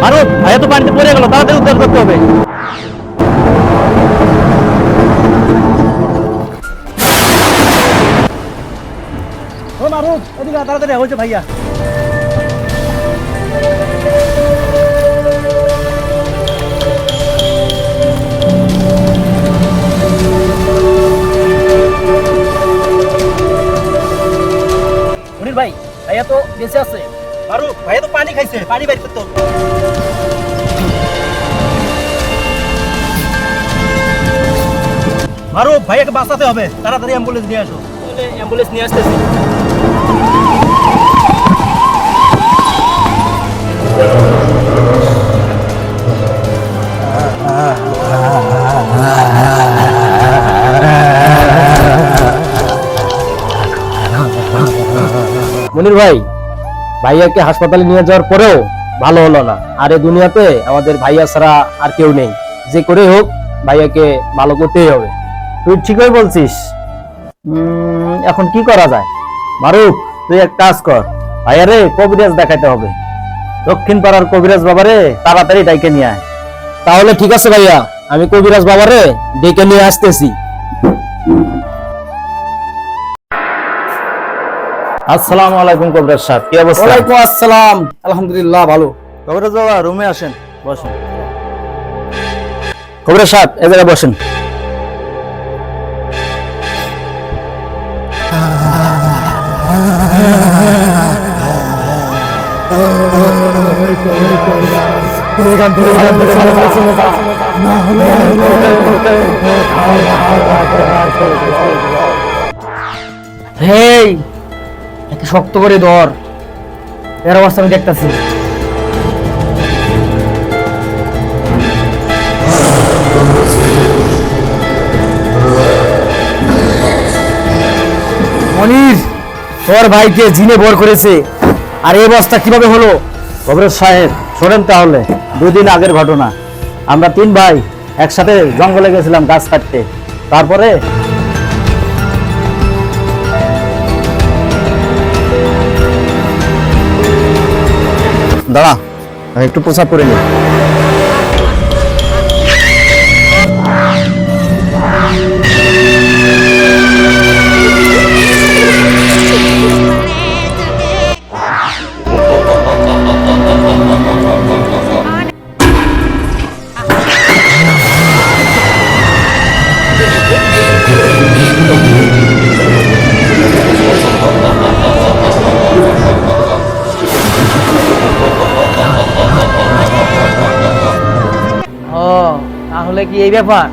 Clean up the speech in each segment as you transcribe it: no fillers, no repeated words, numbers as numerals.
মারুফ, ভাইয়া তো পানিতে পড়ে গেল, তাড়াতাড়ি উদ্ধার করতে হবে। ও মারুফ, এদিকে তাড়াতাড়ি হয়েছে ভাইয়া। মনির ভাই, ভাইয়া তো বেঁচে আছে। মারুফ, ভাইয়া তো পানি খাইছে, পানি বাইর করতে হবে। মারুফ, ভাইয়াকে বাঁচাতে হবে, তাড়াতাড়ি অ্যাম্বুলেন্স নিয়ে আসো। অ্যাম্বুলেন্স নিয়ে আসতেছি। মনির ভাই, ভাইয়াকে হাসপাতালে নিয়ে যাওয়ার পরেও ভালো হলো না। আর এই দুনিয়াতে আমাদের ভাইয়া ছাড়া আর কেউ নেই। যে করে হোক ভাইয়াকে ভালো করতেই হবে। তুই ঠিকই বলছিস। এখন কি করা যায়? মারুফ, তুই এক কাজ কর, ভাইয়ারে কবিরাজ দেখাইতে হবে। দক্ষিণ পাড়ার কবিরাজ বাবারে তাড়াতাড়ি ডাইকে নিয়ে আয়। তাহলে ঠিক আছে ভাইয়া, আমি কবিরাজ বাবারে ডেকে নিয়ে আসতেছি। আসসালামু আলাইকুম কবিরাজ সাহেব, কি অবস্থা? ওয়ালাইকুম আসসালাম, আলহামদুলিল্লাহ ভালো। কবিরাজ বাবা, রুমে আসেন, বসেন। কবিরাজ সাহেব, এই জায়গায় বসেন। হেই, একটু শক্ত করে ধর, এর অবস্থা আমি দেখতেছি। মনির, তোর ভাইকে জিনে ভর করেছে, আর এই অবস্থা কিভাবে হলো? কবিরাজ সাহেব, শোনেন তাহলে, 2 দিন আগের ঘটনা। আমরা 3 ভাই একসাথে জঙ্গলে গেছিলাম গাছ কাটতে। তারপরে দাঁড়া, আমি একটু প্রসাব করে নিই। তাহলে কি এই ব্যাপার?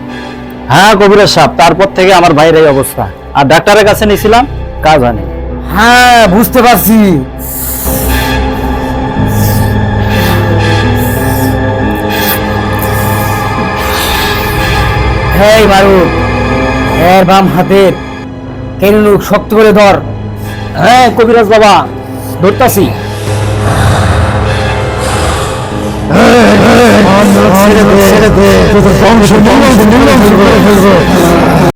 হ্যাঁ কবিরাজ সাহেব, তারপর থেকে আমার ভাইয়ের এই অবস্থা। আর ডাক্তারের কাছে নিয়েছিলাম, কাজ হয়নি। হ্যাঁ, বুঝতে পারছি। হেই মারুফ, এর বাম হাতের কেনুক শক্ত করে ধর। হ্যাঁ কবিরাজ বাবা, ধরতাছি। ছেড়ে দে, ছেড়ে দে, তোর বংশ